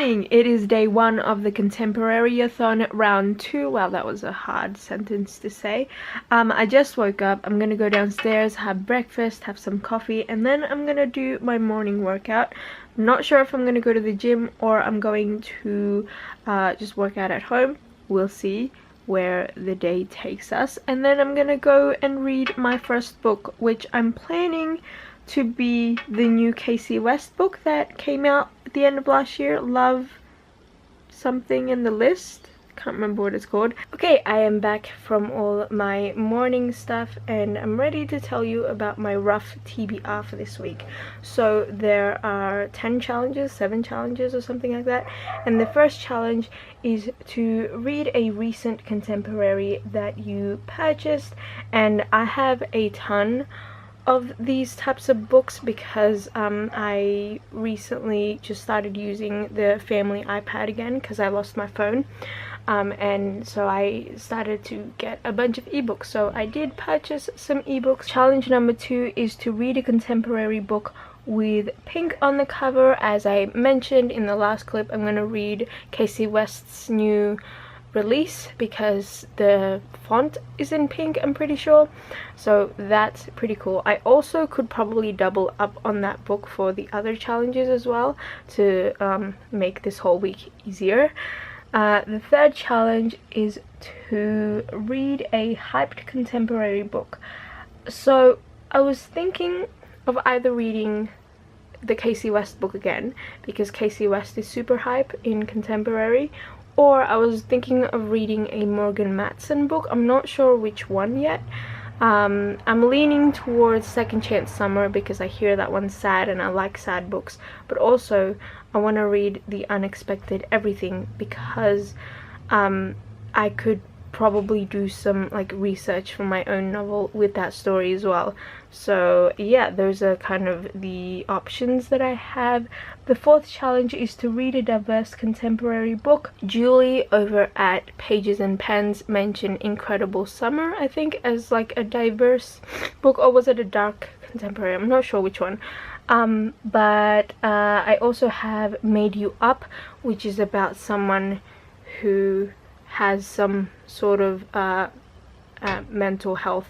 morning! It is day 1 of the contemporary-a-thon round 2. Well, that was a hard sentence to say. I just woke up. I'm gonna go downstairs, have breakfast, have some coffee, and then I'm gonna do my morning workout. I'm not sure if I'm gonna go to the gym or I'm going to just work out at home. We'll see where the day takes us. And then I'm gonna go and read my first book, which I'm planning to be the new Casey West book that came out at the end of last year. Love something in the list. Can't remember what it's called. Okay, I am back from all my morning stuff and I'm ready to tell you about my rough TBR for this week. So there are 10 challenges, 7 challenges or something like that. And the first challenge is to read a recent contemporary that you purchased. And I have a ton of these types of books because I recently just started using the family iPad again because I lost my phone, and so I started to get a bunch of ebooks. So I did purchase some ebooks. Challenge number 2 is to read a contemporary book with pink on the cover. As I mentioned in the last clip, I'm going to read Casey West's new release because the font is in pink, I'm pretty sure, so that's pretty cool. I also could probably double up on that book for the other challenges as well to make this whole week easier. The third challenge is to read a hyped contemporary book. So I was thinking of either reading the Casey West book again because Casey West is super hype in contemporary, or I was thinking of reading a Morgan Matson book. I'm not sure which one yet. I'm leaning towards Second Chance Summer because I hear that one's sad and I like sad books, but also I want to read The Unexpected Everything because I could probably do some like research for my own novel with that story as well. So yeah, those are kind of the options that I have. The fourth challenge is to read a diverse contemporary book. Julie over at Pages and Pens mentioned Incredible Summer, I think, as like a diverse book, or was it a dark contemporary? I'm not sure which one. But I also have Made You Up, which is about someone who has some sort of mental health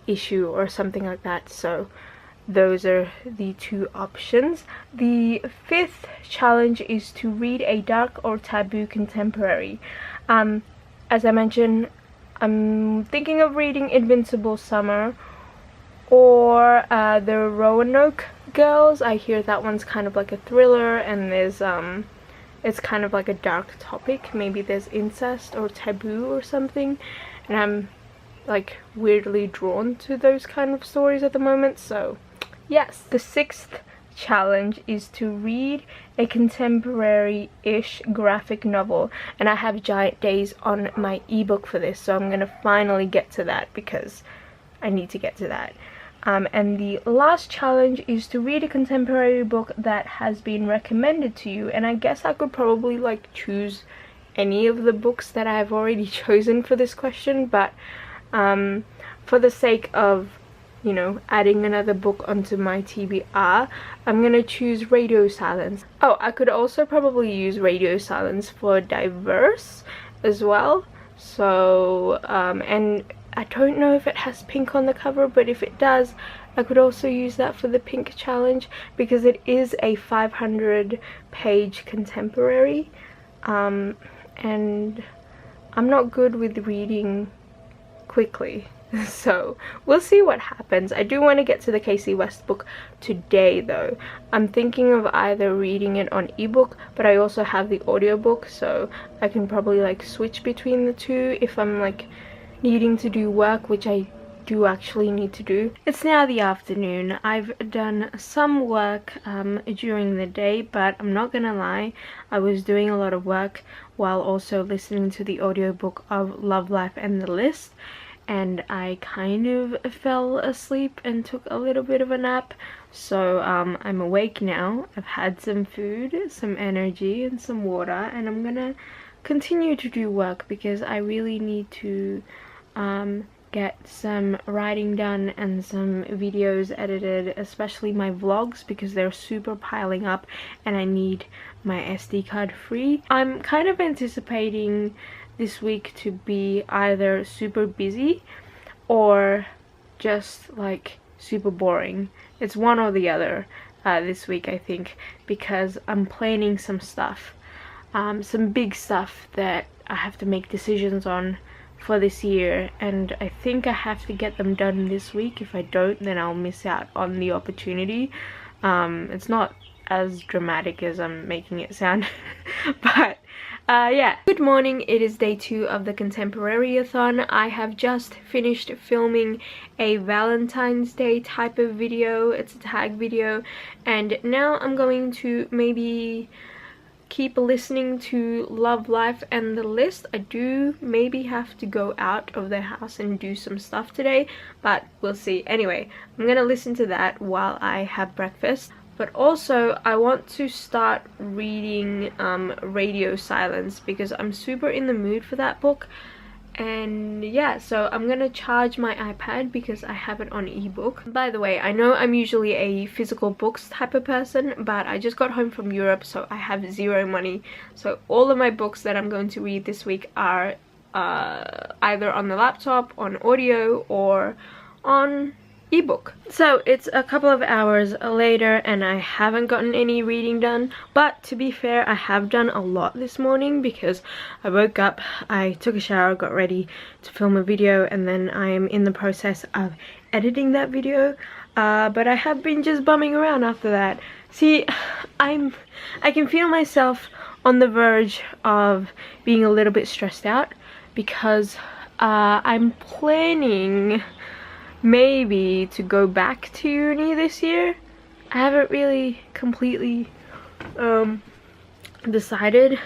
issue or something like that. So those are the 2 options. The 5th challenge is to read a dark or taboo contemporary. As I mentioned, I'm thinking of reading Invincible Summer or the Roanoke Girls. I hear that one's kind of like a thriller and there's it's kind of like a dark topic. Maybe there's incest or taboo or something, and I'm like weirdly drawn to those kind of stories at the moment. So yes. The 6th challenge is to read a contemporary-ish graphic novel, and I have Giant Days on my ebook for this, so I'm gonna finally get to that because I need to get to that. And the last challenge is to read a contemporary book that has been recommended to you, and I guess I could probably like choose any of the books that I've already chosen for this question, but for the sake of, you know, adding another book onto my TBR, I'm gonna choose Radio Silence. Oh, I could also probably use Radio Silence for diverse as well. So and I don't know if it has pink on the cover, but if it does, I could also use that for the pink challenge because it is a 500-page contemporary, and I'm not good with reading quickly, so we'll see what happens. I do want to get to the Casey West book today though. I'm thinking of either reading it on ebook, but I also have the audiobook, so I can probably like switch between the 2 if I'm like needing to do work, which I do actually need to do. It's now the afternoon. I've done some work during the day, but I'm not gonna lie, I was doing a lot of work while also listening to the audiobook of Love, Life and the List, and I kind of fell asleep and took a little bit of a nap. So I'm awake now. I've had some food, some energy and some water, and I'm gonna continue to do work because I really need to get some writing done and some videos edited, especially my vlogs, because they're super piling up and I need my SD card free. I'm kind of anticipating this week to be either super busy or just like super boring. It's one or the other this week, I think, because I'm planning some stuff, some big stuff that I have to make decisions on for this year, and I think I have to get them done this week. If I don't, then I'll miss out on the opportunity. It's not as dramatic as I'm making it sound but yeah. Good morning, it is day 2 of the contemporary-a-thon. I have just finished filming a Valentine's Day type of video. It's a tag video, and now I'm going to maybe keep listening to Love Life and The List. I do maybe have to go out of the house and do some stuff today, but we'll see. Anyway, I'm gonna listen to that while I have breakfast. But also I want to start reading Radio Silence, because I'm super in the mood for that book. And yeah, so I'm gonna charge my iPad because I have it on ebook. By the way, I know I'm usually a physical books type of person, but I just got home from Europe, so I have zero money. So all of my books that I'm going to read this week are either on the laptop, on audio, or on ebook. So it's a couple of hours later and I haven't gotten any reading done, but to be fair, I have done a lot this morning because I woke up, I took a shower, got ready to film a video, and then I am in the process of editing that video. But I have been just bumming around after that. See, I can feel myself on the verge of being a little bit stressed out because I'm planning maybe to go back to uni this year. I haven't really completely decided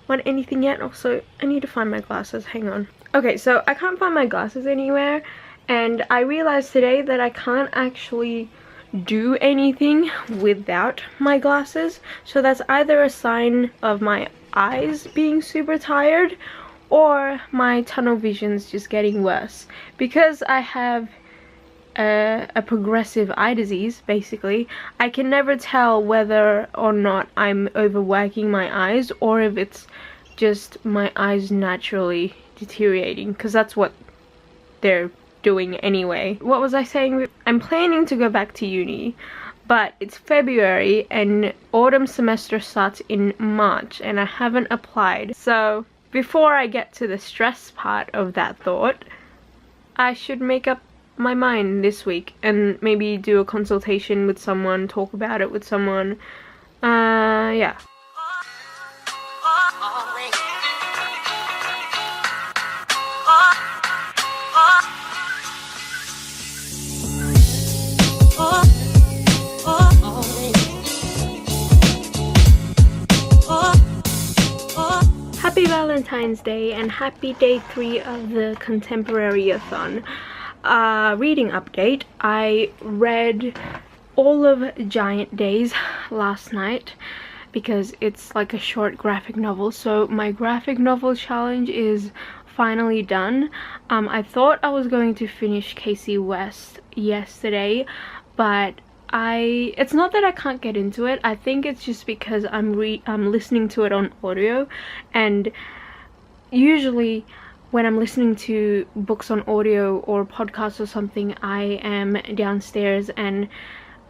on anything yet. Also, I need to find my glasses, hang on. Okay, so I can't find my glasses anywhere, and I realized today that I can't actually do anything without my glasses. So that's either a sign of my eyes being super tired or my tunnel vision's just getting worse, because I have a progressive eye disease. Basically, I can never tell whether or not I'm overworking my eyes or if it's just my eyes naturally deteriorating, because that's what they're doing anyway. What was I saying? I'm planning to go back to uni, but it's February and autumn semester starts in March and I haven't applied. So before I get to the stress part of that thought, I should make up my mind this week and maybe do a consultation with someone, talk about it with someone. Yeah. Happy Valentine's Day and happy day 3 of the contemporary-a-thon. Reading update. I read all of Giant Days last night because it's like a short graphic novel. So my graphic novel challenge is finally done. I thought I was going to finish Casey West yesterday, but it's not that I can't get into it. I think it's just because I'm listening to it on audio, and usually when I'm listening to books on audio or podcasts or something, I am downstairs and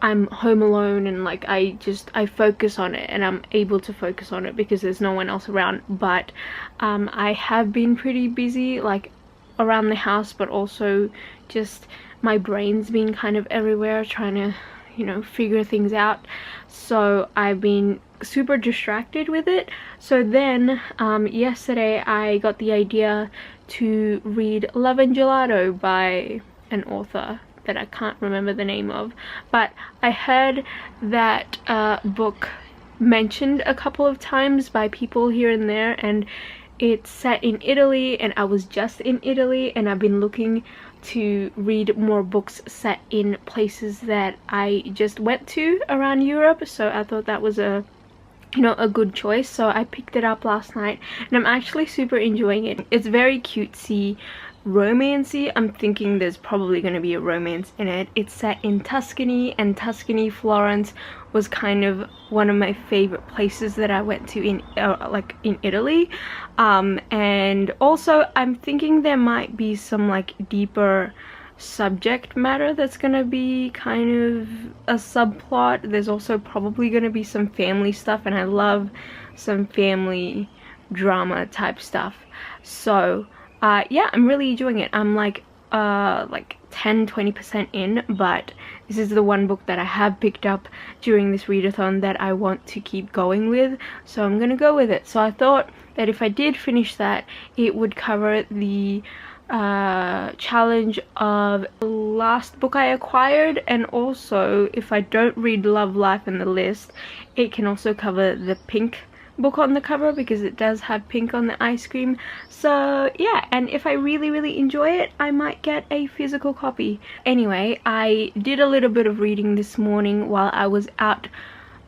I'm home alone, and like I focus on it and I'm able to focus on it because there's no one else around. But I have been pretty busy, like around the house, but also just my brain's been kind of everywhere trying to, you know, figure things out. So I've been super distracted with it. So then yesterday I got the idea to read Love and Gelato by an author that I can't remember the name of, but I heard that book mentioned a couple of times by people here and there, and it's set in Italy, and I was just in Italy, and I've been looking to read more books set in places that I just went to around Europe. So I thought that was a good choice. So I picked it up last night and I'm actually super enjoying it. It's very cutesy, romancy. I'm thinking there's probably going to be a romance in it. It's set in Tuscany, and Tuscany, Florence was kind of one of my favorite places that I went to in like in Italy. And also I'm thinking there might be some like deeper subject matter that's gonna be kind of a subplot. There's also probably gonna be some family stuff, and I love some family drama type stuff. So yeah, I'm really enjoying it. I'm like 10-20% in, but this is the one book that I have picked up during this readathon that I want to keep going with, so I'm gonna go with it. So I thought that if I did finish that, it would cover the challenge of the last book I acquired, and also if I don't read Love, Life and the List, it can also cover the pink book on the cover, because it does have pink on the ice cream. So yeah, and if I really enjoy it, I might get a physical copy. Anyway, I did a little bit of reading this morning while I was out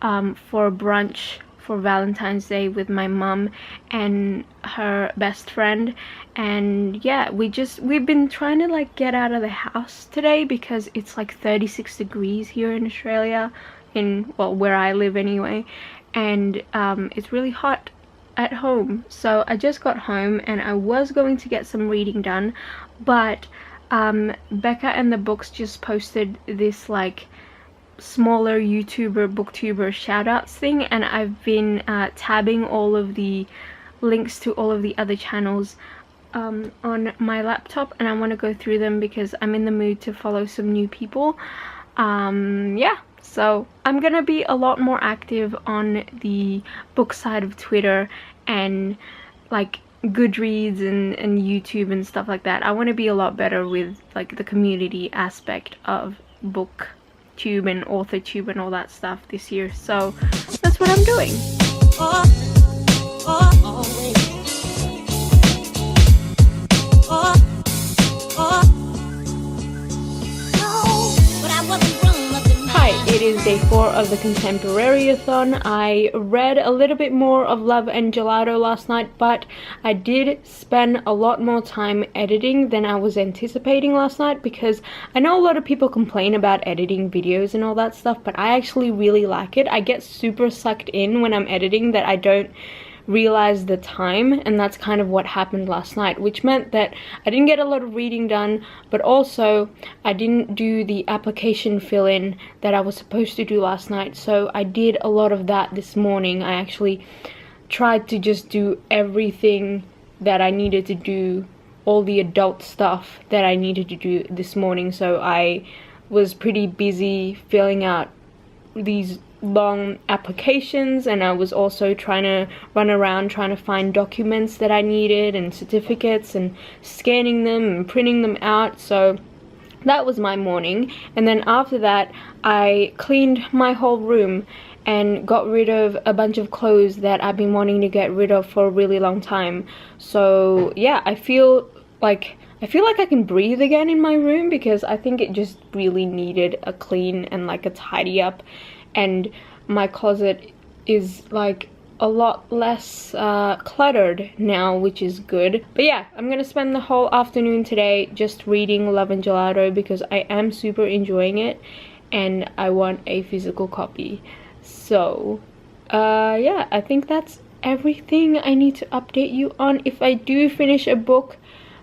for brunch for Valentine's Day with my mum and her best friend. And yeah, we've been trying to like get out of the house today because it's like 36 degrees here in Australia, in, well, where I live anyway, and it's really hot at home. So I just got home and I was going to get some reading done, but Becca and the Books just posted this like smaller YouTuber booktuber shoutouts thing, and I've been tabbing all of the links to all of the other channels on my laptop, and I want to go through them because I'm in the mood to follow some new people. Yeah, so I'm gonna be a lot more active on the book side of Twitter and like Goodreads and YouTube and stuff like that. I want to be a lot better with like the community aspect of BookTube and AuthorTube and all that stuff this year, so that's what I'm doing. Hi, it is day 4 of the contemporary-a-thon. I read a little bit more of Love and Gelato last night, but I did spend a lot more time editing than I was anticipating last night, because I know a lot of people complain about editing videos and all that stuff, but I actually really like it. I get super sucked in when I'm editing that I don't realize the time, and that's kind of what happened last night, which meant that I didn't get a lot of reading done, but also I didn't do the application fill-in that I was supposed to do last night. So I did a lot of that this morning. I actually tried to just do everything that I needed to do, all the adult stuff that I needed to do this morning. So I was pretty busy filling out these long applications, and I was also trying to run around trying to find documents that I needed and certificates and scanning them and printing them out. So that was my morning. And then after that I cleaned my whole room and got rid of a bunch of clothes that I've been wanting to get rid of for a really long time. So yeah, I feel like I can breathe again in my room, because I think it just really needed a clean and like a tidy up. And my closet is like a lot less cluttered now, which is good. But yeah, I'm gonna spend the whole afternoon today just reading Love and Gelato because I am super enjoying it and I want a physical copy. So yeah, I think that's everything I need to update you on. If I do finish a book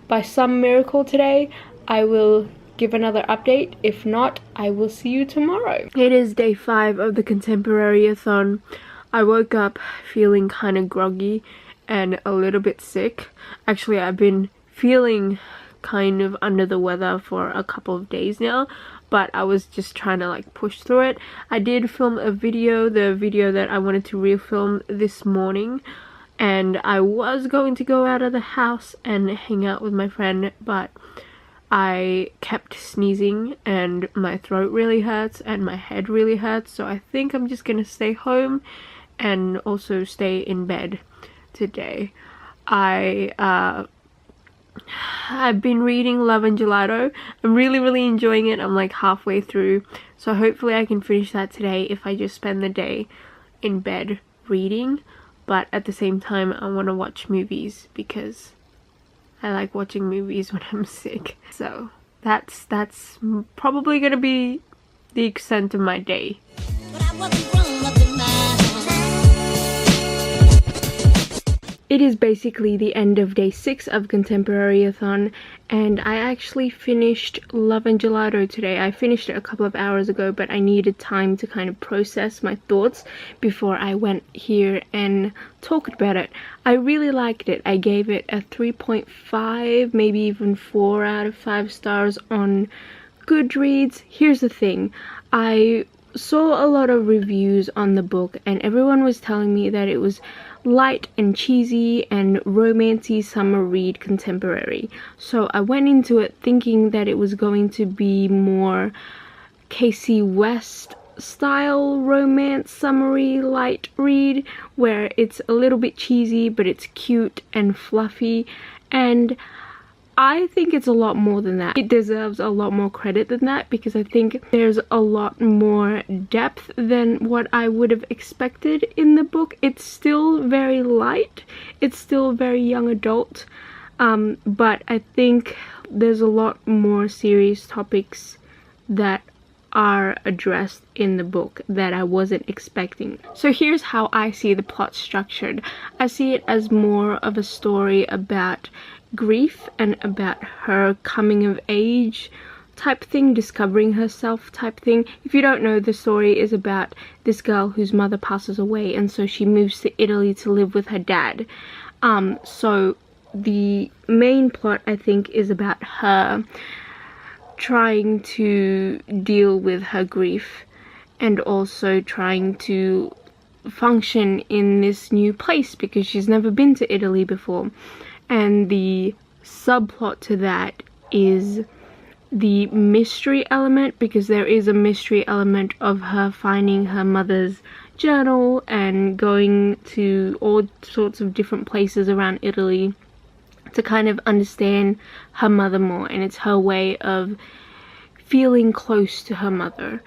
by some miracle today, I will give another update. If not, I will see you tomorrow. It is day 5 of the contemporary-a-thon. I woke up feeling kind of groggy and a little bit sick. Actually, I've been feeling kind of under the weather for a couple of days now, but I was just trying to like push through it. I did film a video, the video that I wanted to refilm this morning, and I was going to go out of the house and hang out with my friend, but I kept sneezing and my throat really hurts and my head really hurts, so I think I'm just gonna stay home and also stay in bed today. I've been reading Love and Gelato. I'm really enjoying it. I'm like halfway through, so hopefully I can finish that today if I just spend the day in bed reading. But at the same time, I want to watch movies because I like watching movies when I'm sick. So that's probably gonna be the extent of my day. It is basically the end of day 6 of contemporary-a-thon, and I actually finished Love and Gelato today. I finished it a couple of hours ago, but I needed time to kind of process my thoughts before I went here and talked about it. I really liked it. I gave it a 3.5, maybe even 4 out of 5 stars on Goodreads. Here's the thing. I saw a lot of reviews on the book, and everyone was telling me that it was light and cheesy and romancy summer read contemporary. So I went into it thinking that it was going to be more Casey West style romance summary light read, where it's a little bit cheesy but it's cute and fluffy, and I think it's a lot more than that. It deserves a lot more credit than that, because I think there's a lot more depth than what I would have expected in the book. It's still very light, it's still very young adult, but I think there's a lot more serious topics that are addressed in the book that I wasn't expecting. So here's how I see the plot structured. I see it as more of a story about grief and about her coming of age type thing, discovering herself type thing. If you don't know, the story is about this girl whose mother passes away, and so she moves to Italy to live with her dad. So the main plot, I think, is about her trying to deal with her grief and also trying to function in this new place because she's never been to Italy before. And the subplot to that is the mystery element, because there is a mystery element of her finding her mother's journal and going to all sorts of different places around Italy to kind of understand her mother more, and it's her way of feeling close to her mother.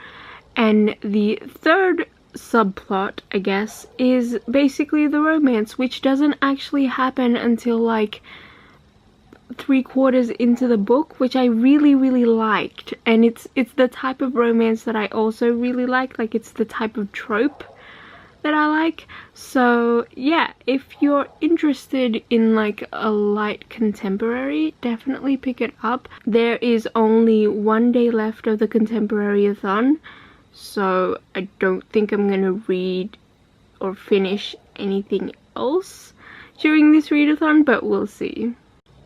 And the third subplot, I guess, is basically the romance, which doesn't actually happen until like 3/4 into the book, which I really liked. And it's the type of romance that I also really like it's the type of trope that I like. So yeah, if you're interested in like a light contemporary, definitely pick it up. There is only 1 day left of the contemporary-a-thon, so I don't think I'm gonna read or finish anything else during this read-a-thon, but we'll see.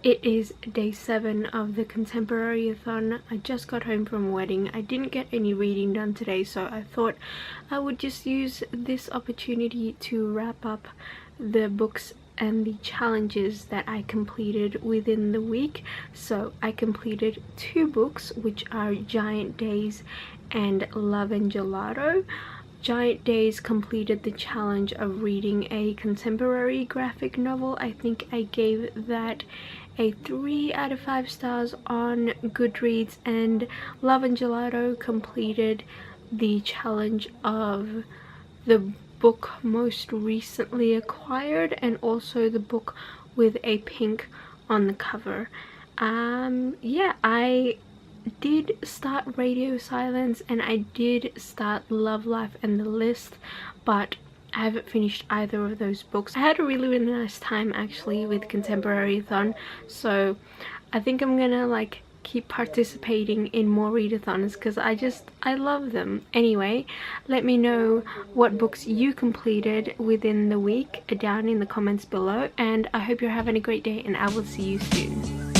It is day 7 of the contemporary-a-thon. I just got home from a wedding. I didn't get any reading done today, so I thought I would just use this opportunity to wrap up the books and the challenges that I completed within the week. So I completed 2 books, which are Giant Days and Love and Gelato. Giant Days completed the challenge of reading a contemporary graphic novel. I think I gave that a 3 out of 5 stars on Goodreads, and Love and Gelato completed the challenge of the book most recently acquired, and also the book with a pink on the cover. Yeah, I did start Radio Silence and I did start Love, Life and the List, but I haven't finished either of those books. I had a really nice time actually with contemporary-a-thon, so I think I'm gonna like keep participating in more read-a-thons because I love them. Anyway, let me know what books you completed within the week down in the comments below, and I hope you're having a great day, and I will see you soon.